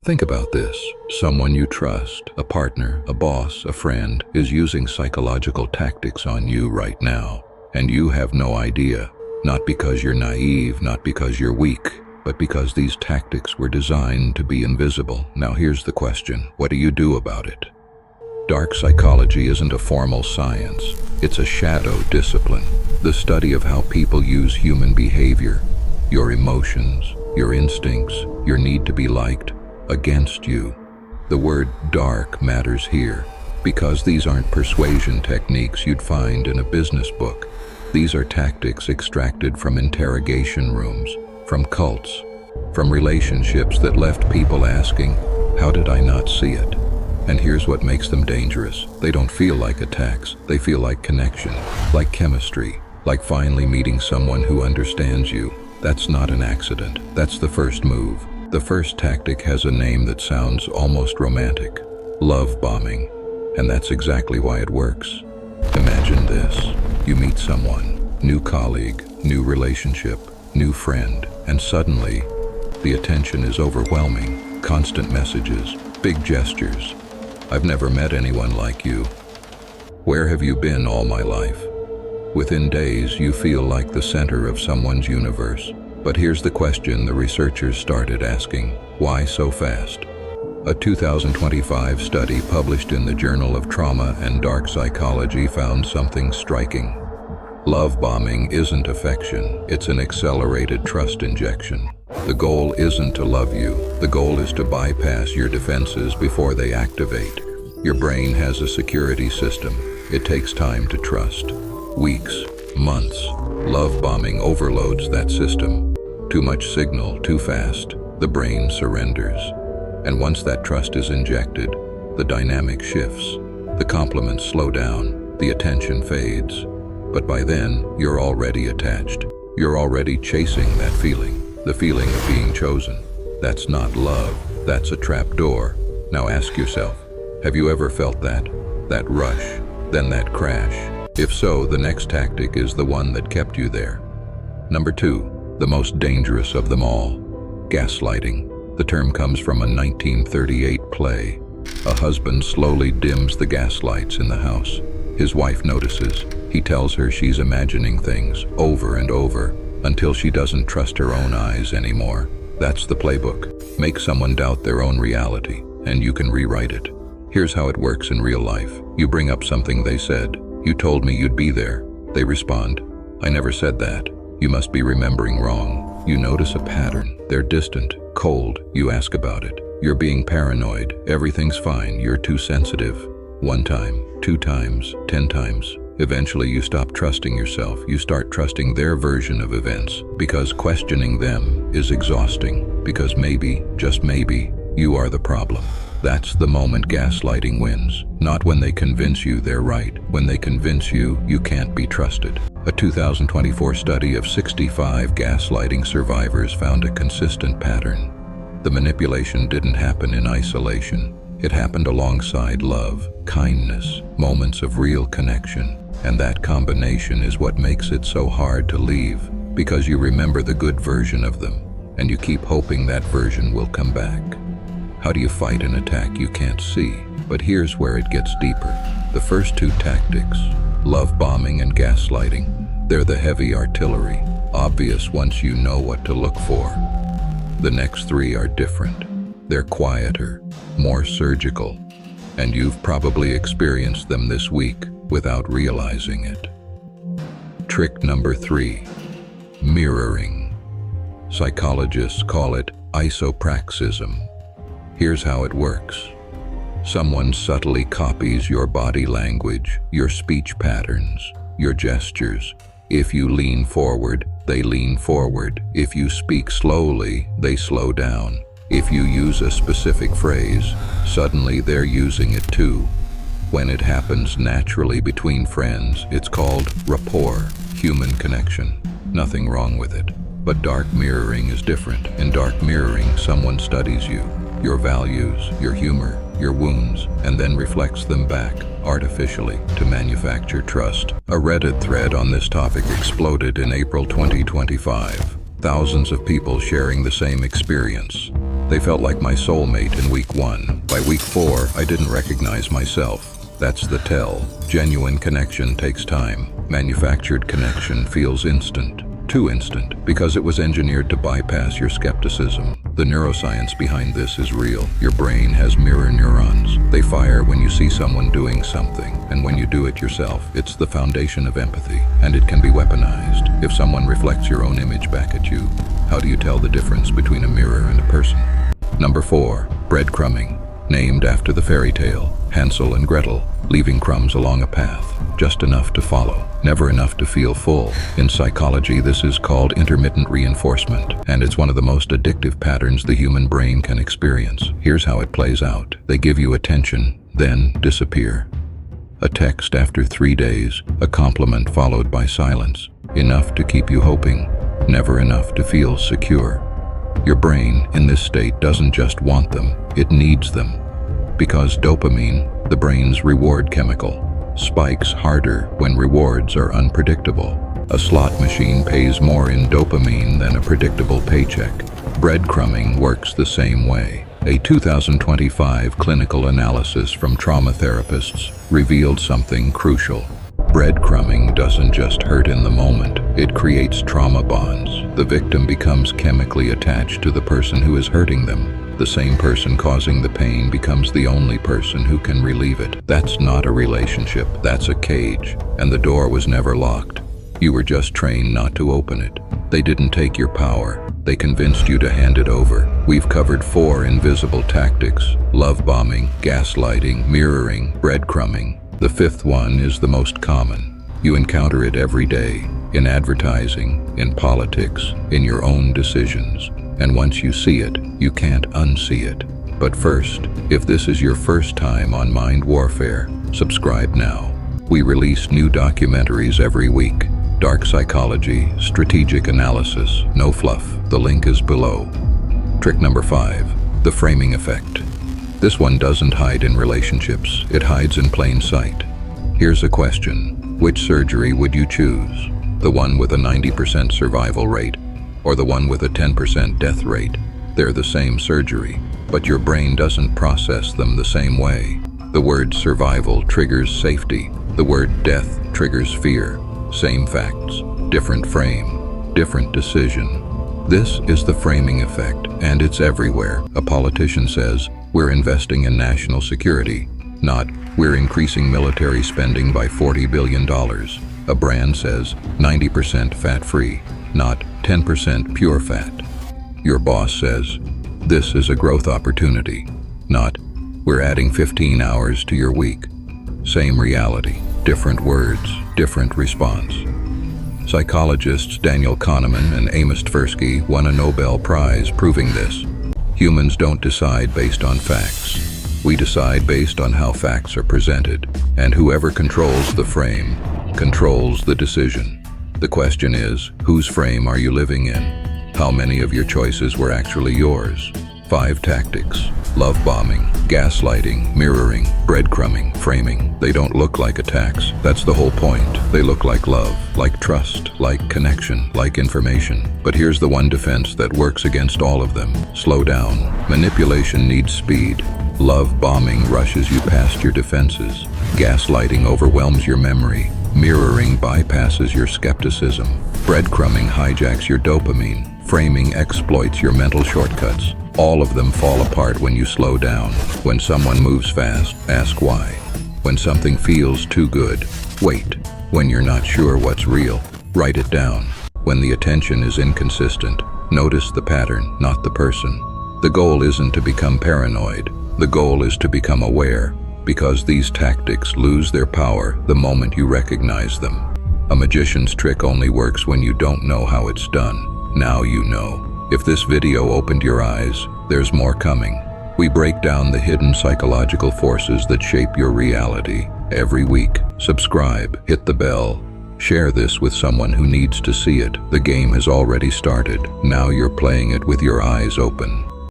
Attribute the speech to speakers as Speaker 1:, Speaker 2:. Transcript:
Speaker 1: Think about this. Someone you trust, a partner, a boss, a friend, is using psychological tactics on you right now. And you have no idea. Not because you're naive, not because you're weak, but because these tactics were designed to be invisible. Now here's the question. What do you do about it? Dark psychology isn't a formal science. It's a shadow discipline. The study of how people use human behavior, your emotions, your instincts, your need to be liked, against you. The word dark matters here because these aren't persuasion techniques you'd find in a business book. These are tactics extracted from interrogation rooms, from cults, from relationships that left people asking, how did I not see it? And here's what makes them dangerous. They don't feel like attacks. They feel like connection, like chemistry, like finally meeting someone who understands you. That's not an accident. That's the first move. The first tactic has a name that sounds almost romantic. Love bombing. And that's exactly why it works. Imagine this. You meet someone, new colleague, new relationship, new friend, and suddenly the attention is overwhelming. Constant messages, big gestures. I've never met anyone like you. Where have you been all my life? Within days, you feel like the center of someone's universe. But here's the question the researchers started asking: why so fast? A 2025 study published in the Journal of Trauma and Dark Psychology found something striking. Love bombing isn't affection, it's an accelerated trust injection. The goal isn't to love you, the goal is to bypass your defenses before they activate. Your brain has a security system. It takes time to trust. Weeks, months. Love bombing overloads that system. Too much signal, too fast. The brain surrenders. And once that trust is injected, the dynamic shifts. The compliments slow down, the attention fades. But by then, you're already attached. You're already chasing that feeling, the feeling of being chosen. That's not love, that's a trap door. Now ask yourself, have you ever felt that? That rush, then that crash? If so, the next tactic is the one that kept you there. Number 2, the most dangerous of them all, gaslighting. The term comes from a 1938 play. A husband slowly dims the gaslights in the house. His wife notices. He tells her she's imagining things over and over until she doesn't trust her own eyes anymore. That's the playbook. Make someone doubt their own reality, and you can rewrite it. Here's how it works in real life. You bring up something they said. You told me you'd be there. They respond, I never said that. You must be remembering wrong. You notice a pattern. They're distant, cold. You ask about it. You're being paranoid. Everything's fine. You're too sensitive. 1 time, 2 times, 10 times. Eventually you stop trusting yourself. You start trusting their version of events because questioning them is exhausting. Because maybe, just maybe, you are the problem. That's the moment gaslighting wins. Not when they convince you they're right. When they convince you you can't be trusted. A 2024 study of 65 gaslighting survivors found a consistent pattern. The manipulation didn't happen in isolation. It happened alongside love, kindness, moments of real connection. And that combination is what makes it so hard to leave, because you remember the good version of them, and you keep hoping that version will come back. How do you fight an attack you can't see? But here's where it gets deeper. The first 2 tactics, love bombing and gaslighting, they're the heavy artillery, obvious once you know what to look for. The next 3 are different. They're quieter, more surgical, and you've probably experienced them this week without realizing it. Trick number 3, mirroring. Psychologists call it Isopraxism. Here's how it works. Someone subtly copies your body language, your speech patterns, your gestures. If you lean forward, they lean forward. If you speak slowly, they slow down. If you use a specific phrase, suddenly they're using it too. When it happens naturally between friends, it's called rapport, human connection. Nothing wrong with it. But dark mirroring is different. In dark mirroring, someone studies you, your values, your humor, your wounds, and then reflects them back, artificially, to manufacture trust. A Reddit thread on this topic exploded in April 2025. Thousands of people sharing the same experience. They felt like my soulmate in week 1. By week 4, I didn't recognize myself. That's the tell. Genuine connection takes time. Manufactured connection feels instant. Too instant, because it was engineered to bypass your skepticism. The neuroscience behind this is real. Your brain has mirror neurons. They fire when you see someone doing something, and when you do it yourself. It's the foundation of empathy, and it can be weaponized. If someone reflects your own image back at you, how do you tell the difference between a mirror and a person? Number 4, breadcrumbing. Named after the fairy tale, Hansel and Gretel, leaving crumbs along a path, just enough to follow, never enough to feel full. In psychology, this is called intermittent reinforcement, and it's one of the most addictive patterns the human brain can experience. Here's how it plays out. They give you attention, then disappear. A text after 3 days, a compliment followed by silence, enough to keep you hoping, never enough to feel secure. Your brain, in this state, doesn't just want them, it needs them. Because dopamine, the brain's reward chemical, spikes harder when rewards are unpredictable. A slot machine pays more in dopamine than a predictable paycheck. Breadcrumbing works the same way. A 2025 clinical analysis from trauma therapists revealed something crucial. Breadcrumbing doesn't just hurt in the moment, it creates trauma bonds. The victim becomes chemically attached to the person who is hurting them. The same person causing the pain becomes the only person who can relieve it. That's not a relationship, that's a cage, and the door was never locked. You were just trained not to open it. They didn't take your power, they convinced you to hand it over. We've covered 4 invisible tactics: love bombing, gaslighting, mirroring, breadcrumbing. The 5th one is the most common. You encounter it every day, in advertising, in politics, in your own decisions. And once you see it, you can't unsee it. But first, if this is your first time on Mind Warfare, subscribe now. We release new documentaries every week. Dark psychology, strategic analysis, no fluff. The link is below. Trick number 5, the framing effect. This one doesn't hide in relationships, it hides in plain sight. Here's a question: which surgery would you choose? The one with a 90% survival rate, or the one with a 10% death rate? They're the same surgery, but your brain doesn't process them the same way. The word survival triggers safety, the word death triggers fear. Same facts, different frame, different decision. This is the framing effect, and it's everywhere. A politician says, "We're investing in national security," not, "We're increasing military spending by $40 billion. A brand says, "90% fat-free," not, "10% pure fat. Your boss says, "This is a growth opportunity," not, "We're adding 15 hours to your week." Same reality, different words, different response. Psychologists Daniel Kahneman and Amos Tversky won a Nobel Prize proving this. Humans don't decide based on facts. We decide based on how facts are presented, and whoever controls the frame controls the decision. The question is, whose frame are you living in? How many of your choices were actually yours? 5 tactics: love bombing, gaslighting, mirroring, breadcrumbing, framing. They don't look like attacks. That's the whole point. They look like love, like trust, like connection, like information. But here's the one defense that works against all of them. Slow down. Manipulation needs speed. Love bombing rushes you past your defenses. Gaslighting overwhelms your memory. Mirroring bypasses your skepticism. Breadcrumbing hijacks your dopamine. Framing exploits your mental shortcuts. All of them fall apart when you slow down. When someone moves fast, ask why. When something feels too good, wait. When you're not sure what's real, write it down. When the attention is inconsistent, notice the pattern, not the person. The goal isn't to become paranoid. The goal is to become aware, because these tactics lose their power the moment you recognize them. A magician's trick only works when you don't know how it's done. Now you know. If this video opened your eyes, there's more coming. We break down the hidden psychological forces that shape your reality every week. Subscribe, hit the bell, share this with someone who needs to see it. The game has already started. Now you're playing it with your eyes open.